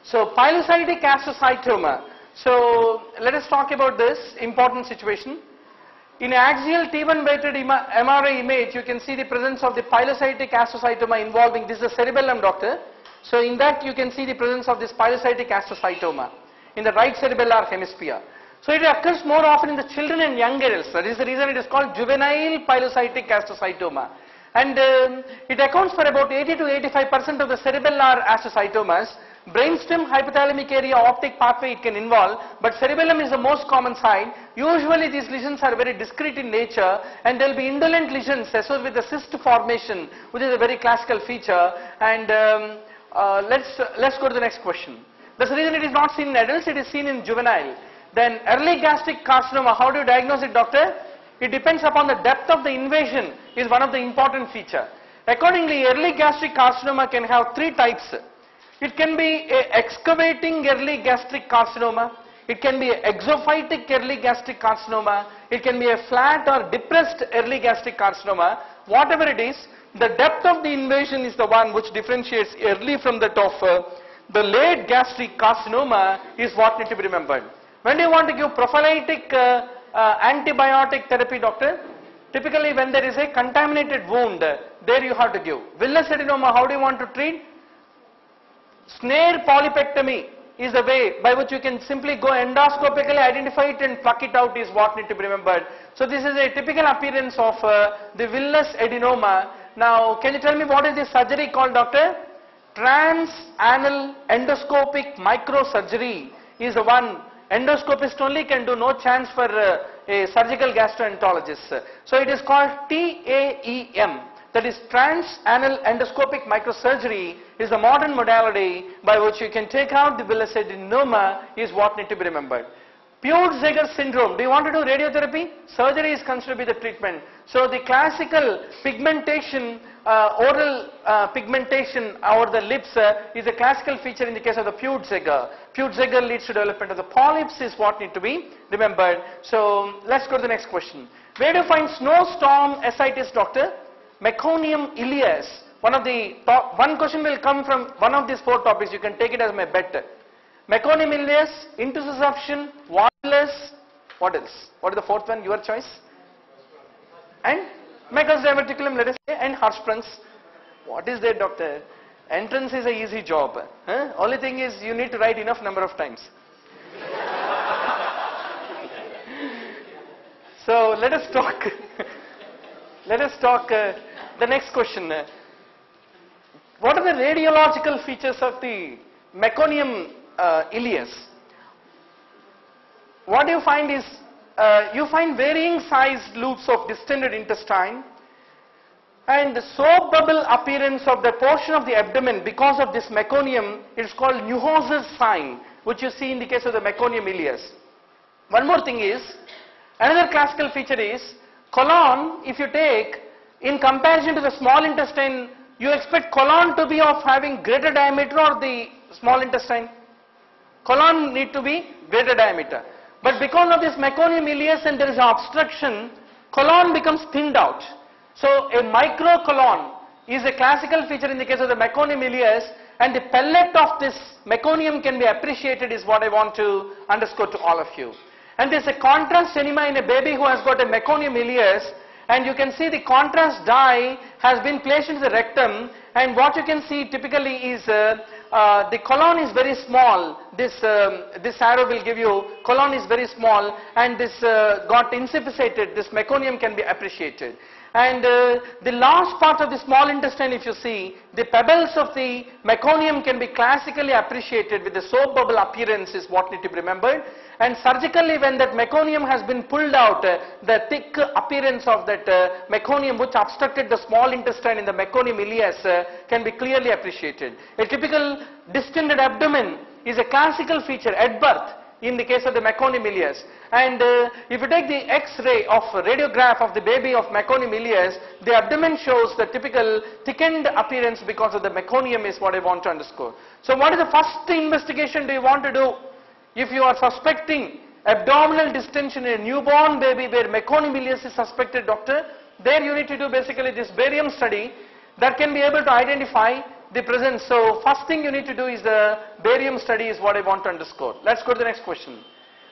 So pilocytic astrocytoma. So let us talk about this important situation. In axial T1 weighted MRI image, you can see the presence of the pilocytic astrocytoma involving, this is the cerebellum, doctor. So in that you can see the presence of this pilocytic astrocytoma in the right cerebellar hemisphere. So it occurs more often in the children and young adults. That is the reason it is called juvenile pilocytic astrocytoma. And it accounts for about 80 to 85% of the cerebellar astrocytomas. Brainstem, hypothalamic area, optic pathway it can involve, but cerebellum is the most common site. Usually these lesions are very discrete in nature, and there will be indolent lesions associated with the cyst formation, which is a very classical feature. And let's go to the next question. That's the reason it is not seen in adults, it is seen in juvenile. Then early gastric carcinoma, how do you diagnose it, doctor? It depends upon the depth of the invasion is one of the important feature. Accordingly, early gastric carcinoma can have three types. It can be a excavating early gastric carcinoma, it can be a exophytic early gastric carcinoma, it can be a flat or depressed early gastric carcinoma. Whatever it is, the depth of the invasion is the one which differentiates early from that of the late gastric carcinoma is what need to be remembered. When do you want to give prophylactic antibiotic therapy, doctor? Typically when there is a contaminated wound, there you have to give. Villus adenoma, how do you want to treat? Snare polypectomy is the way by which you can simply go endoscopically identify it and pluck it out is what need to be remembered. So this is a typical appearance of the villus adenoma. Now can you tell me what is the surgery called, doctor? Transanal endoscopic microsurgery is the one. Endoscopist only can do, no chance for a surgical gastroenterologist. So it is called TAEM. That is transanal endoscopic microsurgery is the modern modality by which you can take out the villus adenoma is what need to be remembered. Peutz-Jeghers syndrome, do you want to do radiotherapy? Surgery is considered to be the treatment. So the classical pigmentation, oral pigmentation over the lips is a classical feature in the case of the Peutz-Jeghers. Peutz-Jeghers leads to development of the polyps is what need to be remembered. So let's go to the next question. Where do you find snowstorm ascites, doctor? Meconium ileus. One question will come from one of these four topics. You can take it as my bet. Meconium ileus, intussusception, wireless. What else? What is the fourth one? Your choice. And Mecus diverticulum, let us say, and Hirschsprung's. What is that, doctor? Entrance is an easy job. Only thing is you need to write enough number of times. So let us talk. Let us talk the next question. What are the radiological features of the meconium ileus? What you find is, you find varying sized loops of distended intestine and the soap bubble appearance of the portion of the abdomen because of this meconium. It is called Neuhausser's sign, which you see in the case of the meconium ileus. One more thing is, another classical feature is, colon, if you take, in comparison to the small intestine, you expect colon to be of having greater diameter or the small intestine? Colon need to be greater diameter. But because of this meconium ileus and there is an obstruction, colon becomes thinned out. So a microcolon is a classical feature in the case of the meconium ileus, and the pellet of this meconium can be appreciated is what I want to underscore to all of you. And there is a contrast enema in a baby who has got a meconium ileus, and you can see the contrast dye has been placed into the rectum, and what you can see typically is the colon is very small. This arrow will give you colon is very small, and this got insufficiated. This meconium can be appreciated. And the last part of the small intestine, if you see, the pebbles of the meconium can be classically appreciated with the soap bubble appearance is what need to be remembered. And surgically, when that meconium has been pulled out, the thick appearance of that meconium which obstructed the small intestine in the meconium ileus can be clearly appreciated. A typical distended abdomen is a classical feature at birth in the case of the meconium ileus. And if you take the X-ray of radiograph of the baby of meconium ileus, the abdomen shows the typical thickened appearance because of the meconium is what I want to underscore. So what is the first investigation do you want to do? If you are suspecting abdominal distension in a newborn baby where meconium ileus is suspected, doctor, there you need to do basically this barium study that can be able to identify the presence. So first thing you need to do is the barium study is what I want to underscore. Let's go to the next question.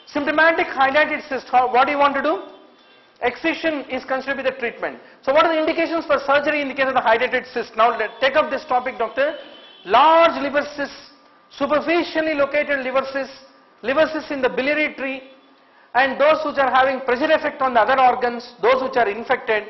Symptomatic hydatid cyst, what do you want to do? Excision is considered to be the treatment. So what are the indications for surgery in the case of the hydatid cyst? Now let's take up this topic, doctor. Large liver cysts, superficially located liver cysts in the biliary tree, and those which are having pressure effect on the other organs, those which are infected.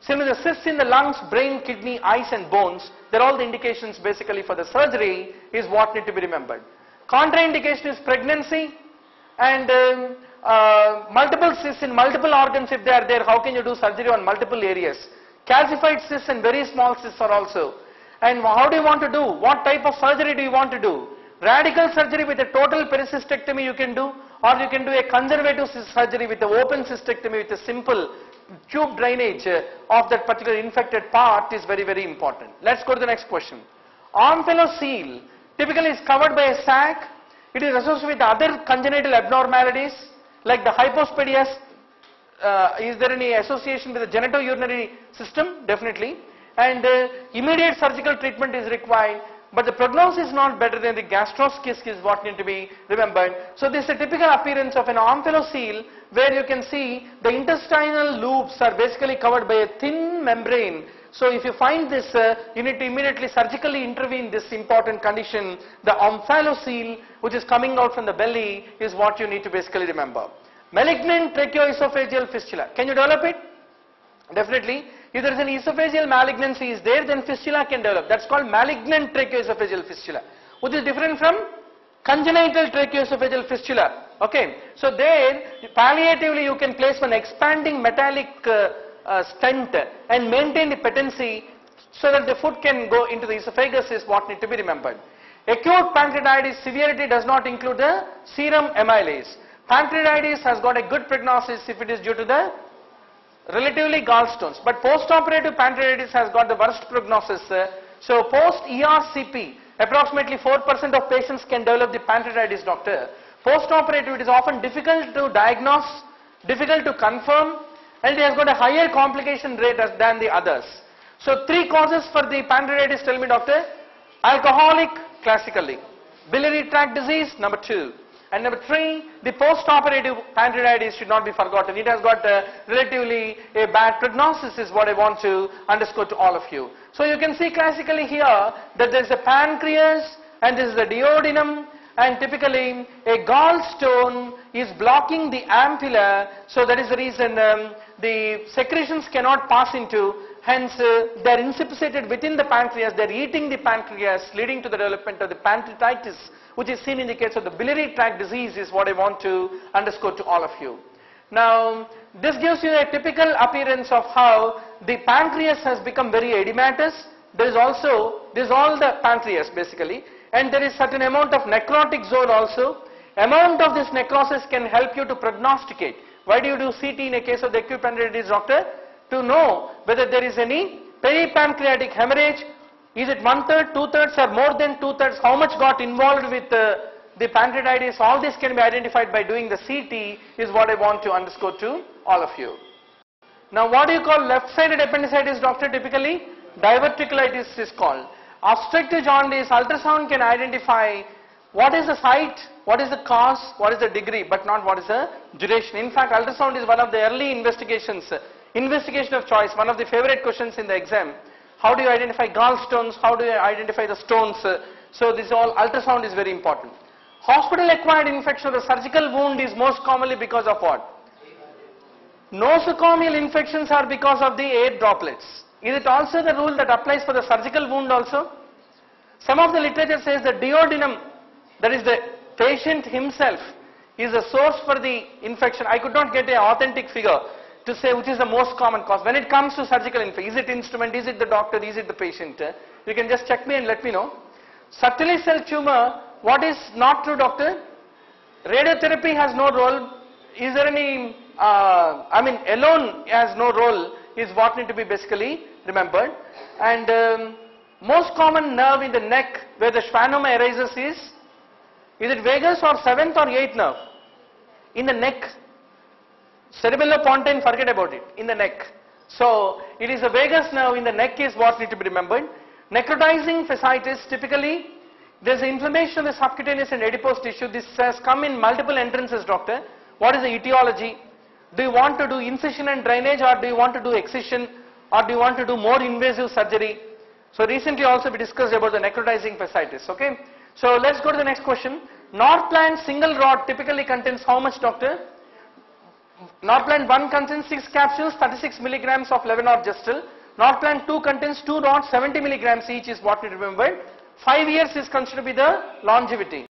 Similarly, the cysts in the lungs, brain, kidney, eyes and bones, they're all the indications basically for the surgery is what need to be remembered. Contraindication is pregnancy and multiple cysts in multiple organs. If they are there, how can you do surgery on multiple areas? Calcified cysts and very small cysts are also. And how do you want to do? What type of surgery do you want to do? Radical surgery with a total pericystectomy you can do, or you can do a conservative surgery with an open cystectomy with a simple tube drainage of that particular infected part is very, very important. Let's go to the next question. Omphalocele typically is covered by a sac. It is associated with other congenital abnormalities like the hypospadias. Is there any association with the genitourinary system? Definitely. And immediate surgical treatment is required. But the prognosis is not better than the gastroschisis is what need to be remembered. So this is a typical appearance of an omphalocele where you can see the intestinal loops are basically covered by a thin membrane. So if you find this, you need to immediately surgically intervene this important condition. The omphalocele which is coming out from the belly is what you need to basically remember. Malignant tracheoesophageal fistula. Can you develop it? Definitely. If there is an esophageal malignancy is there, then fistula can develop. That's called malignant tracheoesophageal fistula, which is different from congenital tracheoesophageal fistula. Okay. So there, palliatively you can place one expanding metallic stent and maintain the patency so that the food can go into the esophagus is what need to be remembered. Acute pancreatitis severity does not include the serum amylase. Pancreatitis has got a good prognosis if it is due to the relatively gallstones, but post-operative pancreatitis has got the worst prognosis. So post-ERCP, approximately 4% of patients can develop the pancreatitis, doctor. Post-operative, it is often difficult to diagnose, difficult to confirm, and it has got a higher complication rate than the others. So 3 causes for the pancreatitis, tell me, doctor. Alcoholic, classically. Biliary tract disease, number 2. And number 3, the post-operative pancreatitis should not be forgotten. It has got relatively a bad prognosis is what I want to underscore to all of you. So you can see classically here that there is a pancreas and this is the duodenum, and typically a gallstone is blocking the ampulla. So that is the reason the secretions cannot pass into, hence they are insippisated within the pancreas, they are eating the pancreas, leading to the development of the pancreatitis, which is seen in the case of the biliary tract disease is what I want to underscore to all of you. Now, this gives you a typical appearance of how the pancreas has become very edematous. There is all the pancreas basically, and there is certain amount of necrotic zone also. Amount of this necrosis can help you to prognosticate. Why do you do CT in a case of the acute pancreatitis, doctor? To know whether there is any peripancreatic hemorrhage. Is it 1/3, 2/3 or more than 2/3? How much got involved with the pancreatitis? All this can be identified by doing the CT is what I want to underscore to all of you. Now what do you call left-sided appendicitis, doctor? Typically diverticulitis is called. Obstructive jaundice, ultrasound can identify what is the site, what is the cause, what is the degree, but not what is the duration. In fact, ultrasound is one of the early investigations, investigation of choice, one of the favorite questions in the exam. How do you identify gallstones? How do you identify the stones? So this all ultrasound is very important. Hospital acquired infection of the surgical wound is most commonly because of what? Nosocomial infections are because of the air droplets. Is it also the rule that applies for the surgical wound also? Some of the literature says the duodenum, that is the patient himself, is the source for the infection. I could not get an authentic figure to say which is the most common cause. When it comes to surgical infection, is it instrument, is it the doctor, is it the patient? You can just check me and let me know. Subtly cell tumor, what is not true, doctor? Radiotherapy has no role. Is there any, alone has no role is what need to be basically remembered. And most common nerve in the neck where the schwannoma arises is it vagus or 7th or 8th nerve? In the neck. Cerebellopontine, forget about it, in the neck. So, it is a vagus nerve in the neck is what need to be remembered. Necrotizing fasciitis, typically there's inflammation of the subcutaneous and adipose tissue. This has come in multiple entrances, doctor. What is the etiology? Do you want to do incision and drainage, or do you want to do excision, or do you want to do more invasive surgery? So recently also we discussed about the necrotizing fasciitis, okay? So let's go to the next question. Norplant single rod typically contains how much, doctor? Norplant 1 contains 6 capsules, 36 milligrams of levonorgestrel. Norplant 2 contains 2 rods, 70 milligrams each is what we remembered. 5 years is considered to be the longevity.